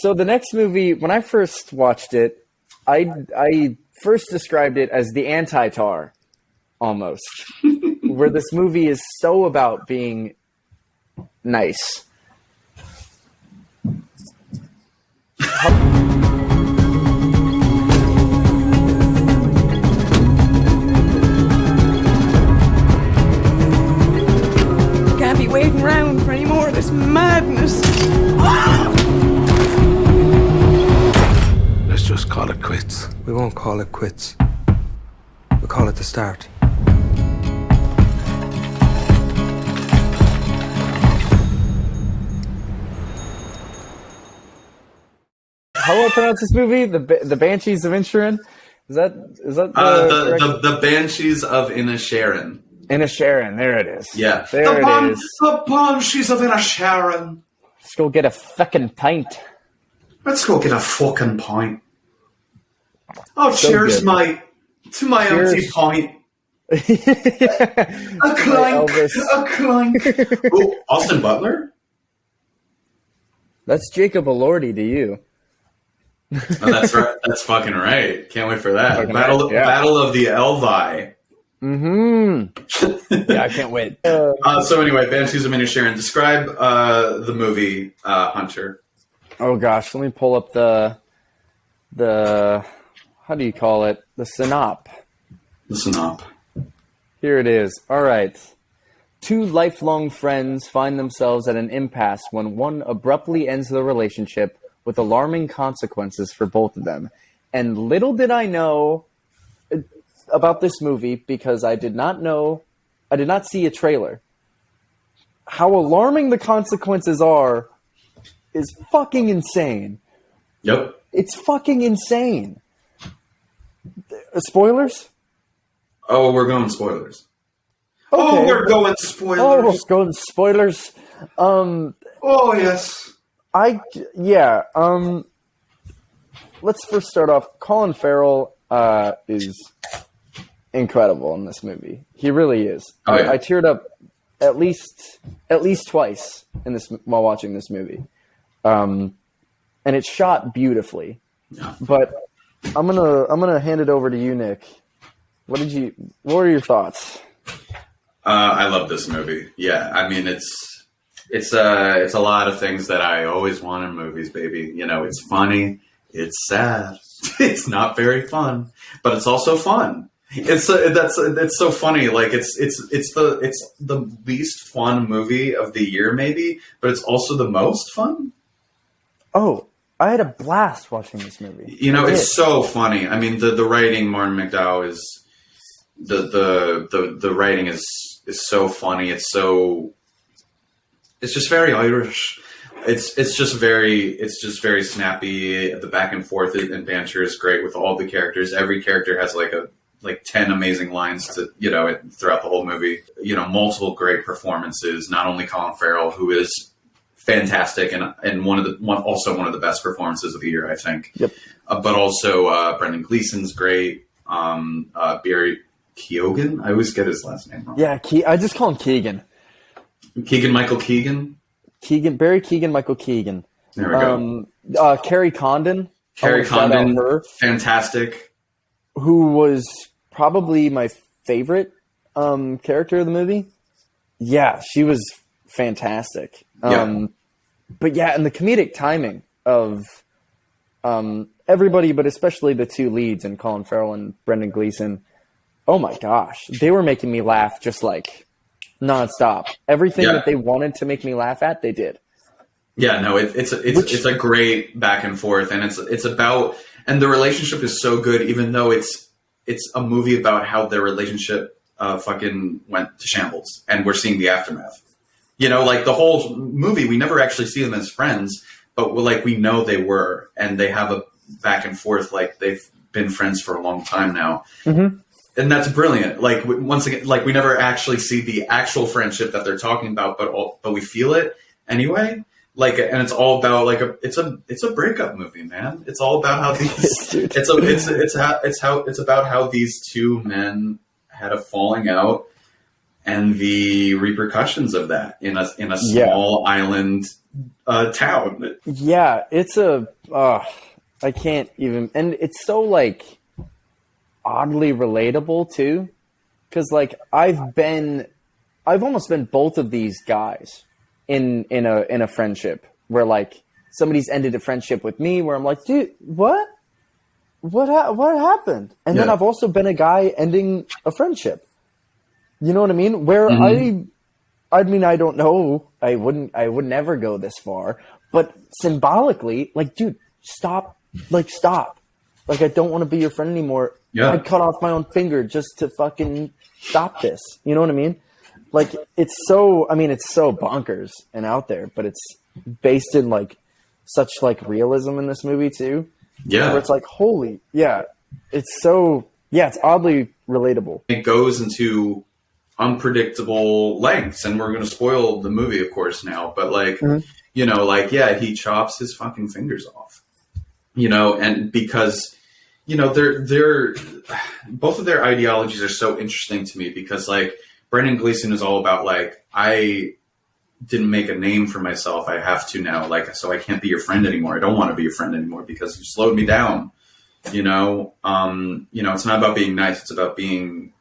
So the next movie, when I first watched it, I first described it as the anti-Tar, almost, where this movie is so about being nice. Can't be waiting around for any more of this madness. Let's just call it quits. We won't call it quits. We'll call it the start. How do I pronounce this movie? The Banshees of Inisherin? Is that the Banshees of Inisherin? Inisherin, there it is. Yeah. There it is. The Banshees of Inisherin. Let's go get a fucking pint. Let's go get a fucking pint. Oh, So cheers, good. mate. To my Cheers. empty pint. A A clank. A clank. Oh, Austin Butler? That's Jacob Elordi to you. Oh, that's right. That's fucking right. Can't wait for that. Fucking Battle, right, yeah. Battle of the Elvi. Mm-hmm. Yeah, I can't wait. So anyway, Banshees of Inisherin. Describe the movie, Hunter. Oh gosh, let me pull up the how do you call it? The synopsis. Listen up. Here it is. All right. Two lifelong friends find themselves at an impasse when one abruptly ends the relationship with alarming consequences for both of them. And little did I know about this movie because I did not see a trailer. How alarming the consequences are is fucking insane. Yep. It's fucking insane. Spoilers? Oh, we're going spoilers. Okay. Oh, we're going Oh, spoilers. let's go into spoilers. Oh, yes. Let's first start off. Colin Farrell is incredible in this movie. He really is. Oh, yeah. I teared up at least twice in this while watching this movie, and it's shot beautifully. Yeah. But I'm gonna hand it over to you, Nick. What are your thoughts? I love this movie. Yeah, I mean it's a lot of things that I always want in movies, baby. You know, it's funny, it's sad, it's not very fun, but it's also fun. It's so funny. Like it's the least fun movie of the year, maybe, but it's also the most fun. Oh, I had a blast watching this movie. You know, I it's did. so funny. I mean, the writing, Martin McDonagh is the writing is so funny. It's just very Irish. It's just very snappy. The back and forth and banter is great with all the characters. Every character has like 10 amazing lines to, you know, throughout the whole movie. You know, multiple great performances. Not only Colin Farrell, who is fantastic and one of the best performances of the year, I think. Yep. But also Brendan Gleeson's great. Barry Keoghan, I always get his last name wrong. Yeah, I just call him Keegan. Michael Keegan. Barry Keegan, Michael Keegan. There we go. Carrie Condon. Carrie Condon, her, fantastic. who was probably my favorite character of the movie. Yeah, she was fantastic. But yeah, and the comedic timing of everybody, but especially the two leads, and Colin Farrell and Brendan Gleeson. Oh my gosh, they were making me laugh just like nonstop. Everything that they wanted to make me laugh at, they did. Yeah, no, it's a great back and forth, and it's about, and the relationship is so good, even though it's a movie about how their relationship fucking went to shambles, and we're seeing the aftermath. You know, like the whole movie, we never actually see them as friends, but we know they were, and they have a back and forth, like they've been friends for a long time now. Mm-hmm. And that's brilliant. Like, once again, like we never actually see the actual friendship that they're talking about, but we feel it anyway. Like, and it's all about it's a breakup movie, man. It's all about how these it's about how these two men had a falling out and the repercussions of that in a small island town. Yeah, it's I can't even, and it's so like oddly relatable too, because like I've almost been both of these guys in a friendship where like somebody's ended a friendship with me where I'm like, dude, what happened? And then I've also been a guy ending a friendship. You know what I mean? Where I mean, I don't know. I would never go this far, but symbolically, like, dude, stop. Like, I don't want to be your friend anymore. Yeah. I'd cut off my own finger just to fucking stop this. You know what I mean? Like, it's so bonkers and out there, but it's based in like such like realism in this movie too. Yeah. Where it's like, holy, yeah. It's oddly relatable. It goes into unpredictable lengths, and we're going to spoil the movie, of course, now, but like, you know, like, yeah, he chops his fucking fingers off, you know, and because, you know, they're both of their ideologies are so interesting to me because like Brendan Gleeson is all about like, I didn't make a name for myself. I have to now, like, so I can't be your friend anymore. I don't want to be your friend anymore because you slowed me down. You know, it's not about being nice. It's about being,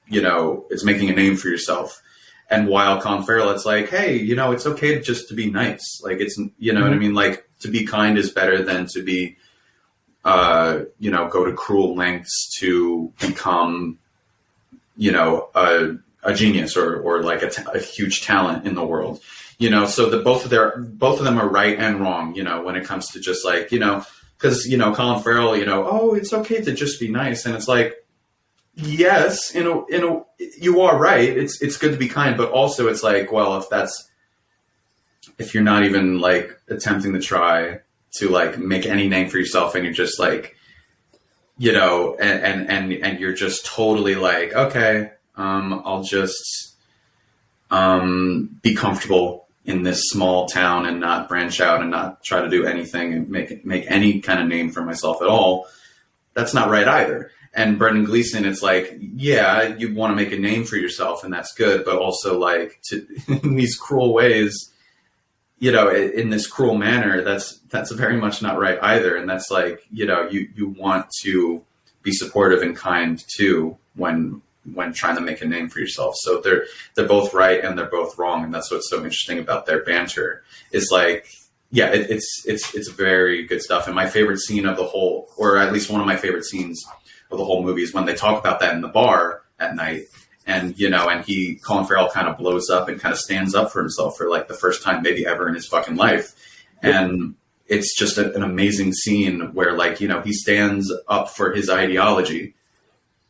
you know, it's making a name for yourself. And while Colin Farrell, it's like, hey, you know, it's okay just to be nice. Like, it's, you know what I mean? Like, to be kind is better than to be, you know, go to cruel lengths to become, you know, a genius or like a huge talent in the world, you know. So both of them are right and wrong, you know, when it comes to just like, you know, because, you know, Colin Farrell, you know, oh, it's okay to just be nice, and it's like, yes, you are right. It's good to be kind, but also it's like, well, if you're not even like attempting to try to like make any name for yourself, and you're just like, you know, and you're just totally like, okay, I'll just be comfortable in this small town and not branch out and not try to do anything and make any kind of name for myself at all. That's not right either. And Brendan Gleeson, it's like, yeah, you want to make a name for yourself, and that's good, but also like in these cruel ways, you know, in this cruel manner, that's very much not right either. And that's like, you know, you want to be supportive and kind too when trying to make a name for yourself. So they're both right and they're both wrong, and that's what's so interesting about their banter. Is like, yeah, it's very good stuff. And my favorite scene of the whole, or at least one of my favorite scenes of the whole movie, is when they talk about that in the bar at night, and you know, and Colin Farrell kind of blows up and kind of stands up for himself for like the first time maybe ever in his fucking life, and it's just an amazing scene where like, you know, he stands up for his ideology.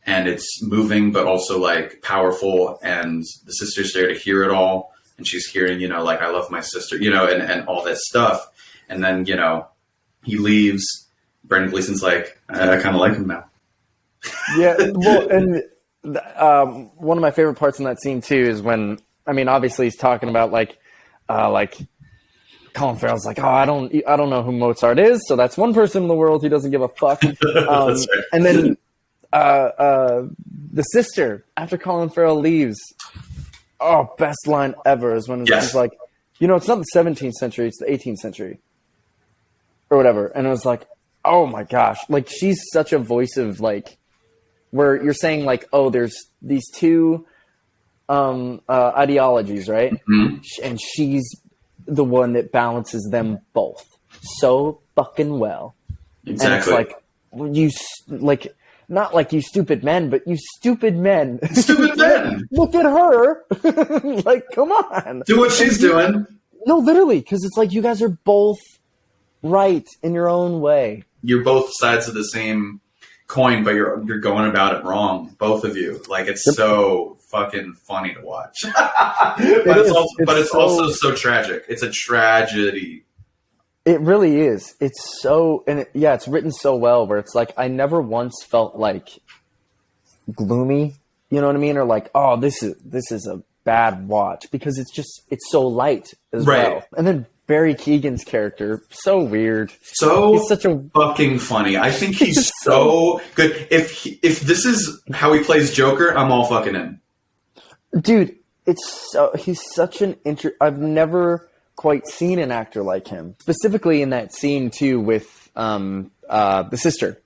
And it's moving, but also like powerful. And the sister's there to hear it all. And she's hearing, you know, like, I love my sister, you know, and all that stuff. And then, you know, he leaves. Brendan Gleeson's like, I kind of like him now. Yeah. Well, and one of my favorite parts in that scene too is when, I mean, obviously he's talking about like Colin Farrell's like, oh, I don't know who Mozart is. So that's one person in the world who doesn't give a fuck. That's right. And then, the sister, after Colin Farrell leaves, best line ever is when she's like, you know, it's not the 17th century, it's the 18th century or whatever. And it was like, oh my gosh, like she's such a voice of like, where you're saying like, oh, there's these two ideologies, right? Mm-hmm. And she's the one that balances them both so fucking well. Exactly. And it's like, not like you stupid men, but you stupid men. Stupid men. Look at her. Like, come on. Do what she's doing. No, literally, because it's like you guys are both right in your own way. You're both sides of the same coin, but you're going about it wrong, both of you. Like, it's so fucking funny to watch. But it's also so tragic. It's a tragedy. It really is. It's so, and it's written so well where it's like, I never once felt like gloomy, you know what I mean? Or like, oh, this is a bad watch, because it's so light as well. And then Barry Keoghan's character, so weird. He's such a fucking funny. I think he's so good. If this is how he plays Joker, I'm all fucking in. Dude, he's such an I've never quite seen an actor like him. Specifically in that scene too with the sister.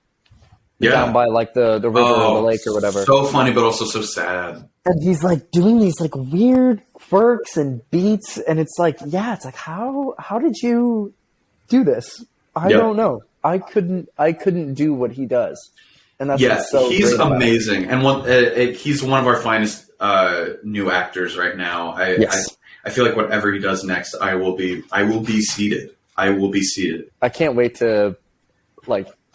Down by like the river or the lake or whatever. So funny, but also so sad. And he's like doing these like weird quirks and beats, and it's like, how did you do this? I don't know. I couldn't do what he does. And that's what's so he's great amazing, and he's one of our finest new actors right now. I feel like whatever he does next, I will be seated. I will be seated. I can't wait to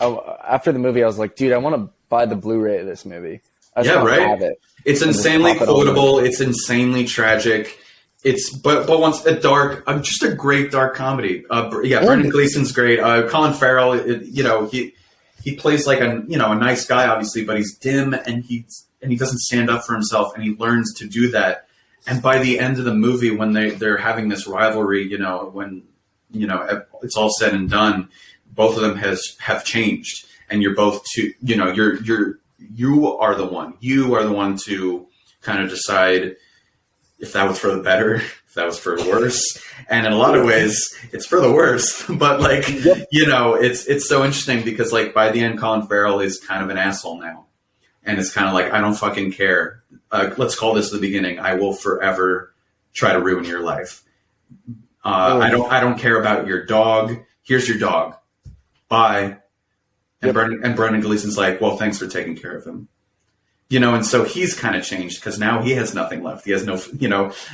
after the movie, I was like, dude, I want to buy the Blu-ray of this movie. Have it. It's insanely quotable. It's insanely tragic. But once a dark, just a great dark comedy. Brendan Gleeson's great. Colin Farrell, he plays like a nice guy, obviously, but he's dim and he doesn't stand up for himself, and he learns to do that. And by the end of the movie, when they're having this rivalry, when it's all said and done, both of them have changed, and you're both you are the one to kind of decide if that was for the better, if that was for the worse. And in a lot of ways, it's for the worse. But it's so interesting because by the end, Colin Farrell is kind of an asshole now, and it's kind of like, I don't fucking care. Let's call this the beginning. I will forever try to ruin your life. I don't care about your dog. Here's your dog. Bye. And Brendan Gleeson's like, well, thanks for taking care of him. And so he's kind of changed because now he has nothing left. He has no,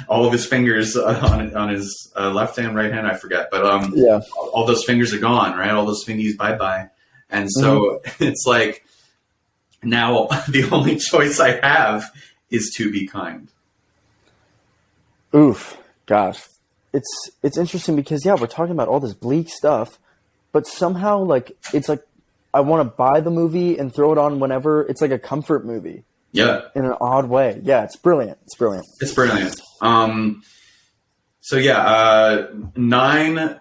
all of his fingers on his left hand, right hand, I forget. But all those fingers are gone, right? All those fingies, bye-bye. And so it's like, now the only choice I have is to be kind. Oof, gosh. It's interesting because, we're talking about all this bleak stuff, but somehow, it's like I want to buy the movie and throw it on whenever. It's like a comfort movie. Yeah. In an odd way. Yeah, it's brilliant. It's brilliant. It's brilliant. 9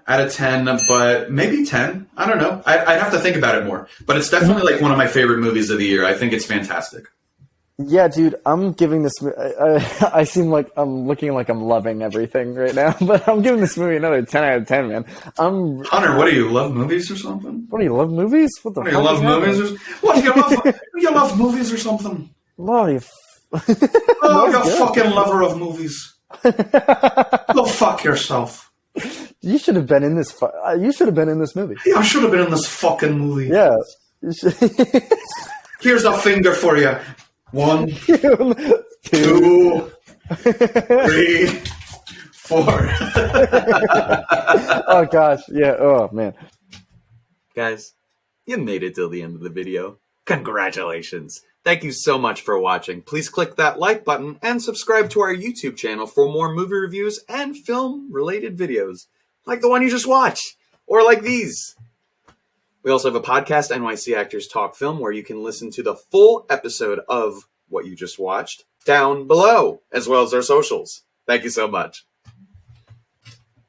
out of 10, but maybe 10. I don't know. I'd have to think about it more. But it's definitely one of my favorite movies of the year. I think it's fantastic. Yeah, dude, I'm giving this. I seem like I'm looking like I'm loving everything right now, but I'm giving this movie another 10 out of 10, man. Hunter, what do you love, movies or something? What do you love, movies? What the fuck? You love movies? What do you love? You love movies or something? Lord, you're a fucking lover of movies. Go fuck yourself. You should have been in this. You should have been in this movie. Yeah, I should have been in this fucking movie. Yeah. Here's a finger for you. 1, 2, 3, 4. Oh gosh, yeah. Oh man, guys, you made it till the end of the video. Congratulations! Thank you so much for watching. Please click that like button and subscribe to our YouTube channel for more movie reviews and film-related videos, like the one you just watched, or like these. We also have a podcast, NYC Actors Talk Film, where you can listen to the full episode of what you just watched down below, as well as our socials. Thank you so much.